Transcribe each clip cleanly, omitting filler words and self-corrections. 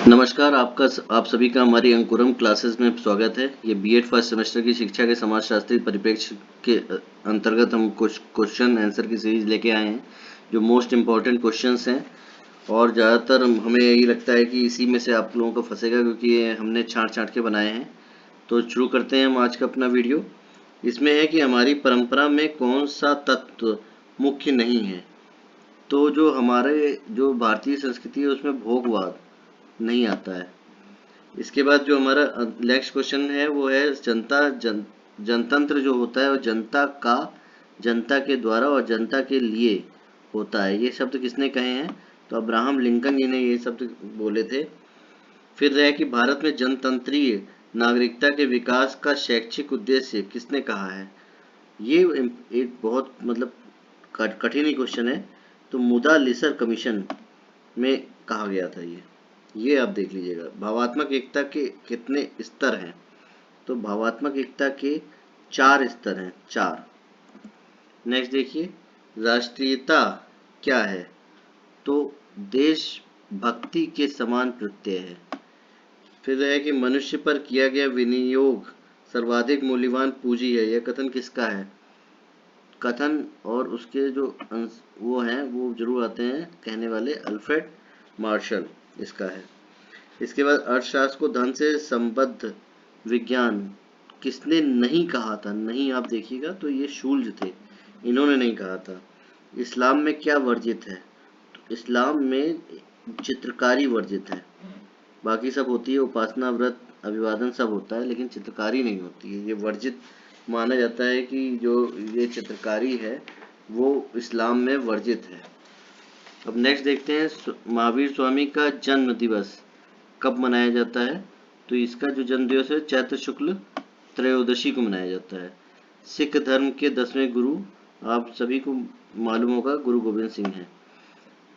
नमस्कार, आप सभी का हमारी अंकुरम क्लासेस में स्वागत है। ये बीएड फर्स्ट सेमेस्टर की शिक्षा के समाजशास्त्री परिप्रेक्ष्य के अंतर्गत हम कुछ क्वेश्चन आंसर की सीरीज लेके आए हैं जो मोस्ट इम्पॉर्टेंट क्वेश्चंस हैं और ज़्यादातर हमें यही लगता है कि इसी में से आप लोगों को फंसेगा क्योंकि ये हमने छाँट के बनाए हैं। तो शुरू करते हैं हम आज का अपना वीडियो। इसमें है कि हमारी परंपरा में कौन सा तत्व मुख्य नहीं है। तो जो हमारे जो भारतीय संस्कृति है उसमें भोगवाद नहीं आता है। इसके बाद जो हमारा नेक्स्ट क्वेश्चन है वो है जनतंत्र जो होता है वो जनता का, जनता के द्वारा और जनता के लिए होता है। ये शब्द किसने कहे हैं? तो अब्राहम लिंकन जी ने ये शब्द बोले थे। फिर है कि भारत में जनतंत्रीय नागरिकता के विकास का शैक्षिक उद्देश्य किसने कहा है? ये एक बहुत मतलब कठिन ही क्वेश्चन है। तो मुदा लिसर कमीशन में कहा गया था ये आप देख लीजिएगा। भावात्मक एकता के कितने स्तर हैं? तो भावात्मक एकता के 4 स्तर हैं, 4। नेक्स्ट देखिए, राष्ट्रीयता क्या है? तो देशभक्ति के समान प्रत्यय है। फिर है कि मनुष्य पर किया गया विनियोग सर्वाधिक मूल्यवान पूंजी है। यह कथन किसका है? कथन और उसके जो वो हैं वो जरूर आते हैं कहने वाले अल्फ्रेड मार्शल इसका है। इसके बाद अर्थशास्त्र को धन से संबद्ध विज्ञान किसने नहीं कहा था? नहीं आप देखिएगा तो ये शूल्ज थे, इन्होंने नहीं कहा था। इस्लाम में क्या वर्जित है? तो इस्लाम में चित्रकारी वर्जित है, बाकी सब होती है, उपासना, व्रत, अभिवादन सब होता है, लेकिन चित्रकारी नहीं होती है। ये वर्जित माना जाता है कि जो ये चित्रकारी है वो इस्लाम में वर्जित है। अब नेक्स्ट देखते हैं, महावीर स्वामी का जन्म दिवस कब मनाया जाता है? तो इसका जो जन्म दिवस है चैत्र शुक्ल त्रयोदशी को मनाया जाता है। सिख धर्म के 10वें गुरु आप सभी को मालूम होगा गुरु गोविंद सिंह हैं।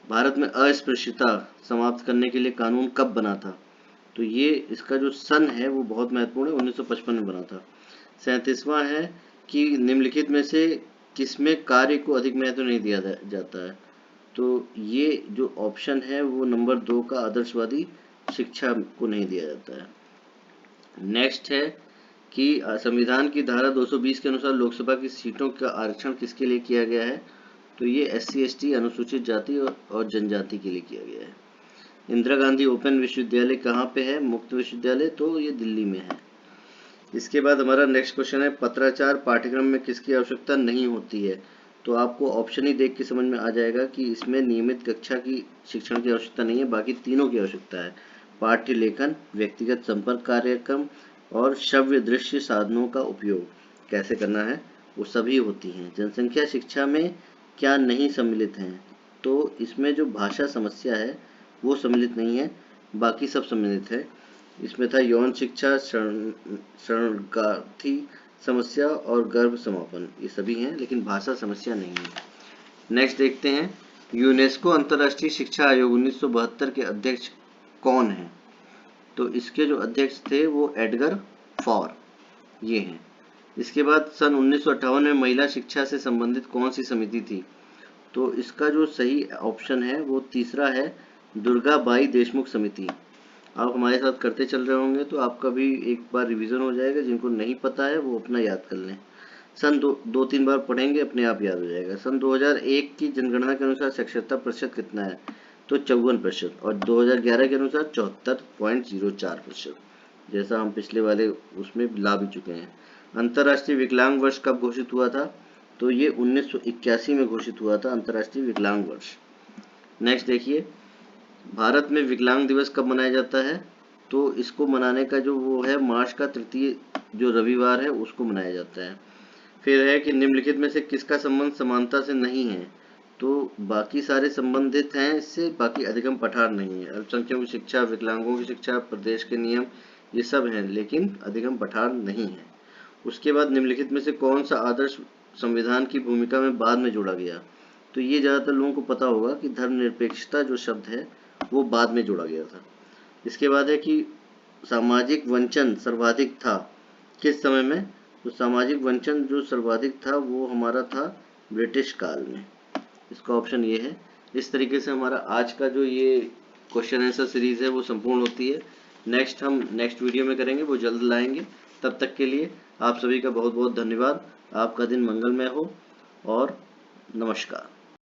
भारत में अस्पृश्यता समाप्त करने के लिए कानून कब बना था? तो ये इसका जो सन है वो बहुत महत्वपूर्ण है, 1955 में बना था। 37वां है कि निम्नलिखित में से किसमें कार्य को अधिक महत्व नहीं दिया जाता है? तो ये जो ऑप्शन है वो नंबर 2 का आदर्शवादी शिक्षा को नहीं दिया जाता है। नेक्स्ट है कि संविधान की धारा 220 के अनुसार लोकसभा की सीटों का आरक्षण किसके लिए किया गया है? तो ये SC ST अनुसूचित जाति और जनजाति के लिए किया गया है। इंदिरा गांधी ओपन विश्वविद्यालय कहाँ पे है? मुक्त विश्वविद्यालय, तो ये दिल्ली में है। इसके बाद हमारा नेक्स्ट क्वेश्चन है, पत्राचार पाठ्यक्रम में किसकी आवश्यकता नहीं होती है? तो आपको ऑप्शन ही देख के समझ में आ जाएगा कि इसमें नियमित कक्षा की शिक्षण की आवश्यकता नहीं है, बाकी तीनों की आवश्यकता है। पाठ्य लेखन, व्यक्तिगत संपर्क कार्यक्रम और श्रव्य दृश्य साधनों का उपयोग कैसे करना है वो सभी होती हैं। जनसंख्या शिक्षा में क्या नहीं सम्मिलित हैं? तो इसमें जो भाषा समस्या है वो सम्मिलित नहीं है, बाकी सब सम्मिलित है। इसमें था यौन शिक्षा, शरणार्थी समस्या और गर्भ समापन, ये सभी हैं, लेकिन भाषा समस्या नहीं है। नेक्स्ट देखते हैं, यूनेस्को अंतर्राष्ट्रीय शिक्षा आयोग 1972 के अध्यक्ष कौन हैं? तो इसके जो अध्यक्ष थे वो एडगर फॉर ये हैं। इसके बाद सन 1958 में महिला शिक्षा से संबंधित कौन सी समिति थी? तो इसका जो सही ऑप्शन है वो तीसरा है, दुर्गाबाई देशमुख समिति। आप हमारे साथ करते चल रहे होंगे तो आपका भी एक बार रिवीजन हो जाएगा, जिनको नहीं पता है वो अपना याद कर लें। सन 2-3 बार पढ़ेंगे अपने आप याद हो जाएगा। सन 2001 की जनगणना के अनुसार साक्षरता प्रतिशत कितना है? तो 54% और 2011 के अनुसार 74.04%, जैसा हम पिछले वाले उसमें ला भी चुके हैं। अंतर्राष्ट्रीय विकलांग वर्ष कब घोषित हुआ था? तो ये 1981 में घोषित हुआ था अंतर्राष्ट्रीय विकलांग वर्ष। नेक्स्ट देखिए, भारत में विकलांग दिवस कब मनाया जाता है? तो इसको मनाने का जो वो है मार्च का तृतीय जो रविवार है उसको मनाया जाता है। फिर है कि निम्नलिखित में से किसका संबंध समानता से नहीं है? तो बाकी सारे संबंधित हैं इससे, बाकी अधिगम पठार नहीं है। अल्पसंख्यकों की शिक्षा, विकलांगों की शिक्षा, प्रदेश के नियम, ये सब हैं, लेकिन अधिगम पठार नहीं है। उसके बाद निम्नलिखित में से कौन सा आदर्श संविधान की भूमिका में बाद में जोड़ा गया? तो ये ज़्यादातर लोगों को पता होगा कि धर्मनिरपेक्षता जो शब्द है वो बाद में जोड़ा गया था। इसके बाद है कि सामाजिक वंचन सर्वाधिक था किस समय में? तो सामाजिक वंचन जो सर्वाधिक था वो हमारा था ब्रिटिश काल में। इसका ऑप्शन ये है। इस तरीके से हमारा आज का जो ये क्वेश्चन आंसर सीरीज़ है वो संपूर्ण होती है। हम नेक्स्ट वीडियो में करेंगे, वो जल्द लाएंगे। तब तक के लिए आप सभी का बहुत बहुत धन्यवाद। आपका दिन मंगलमय हो और नमस्कार।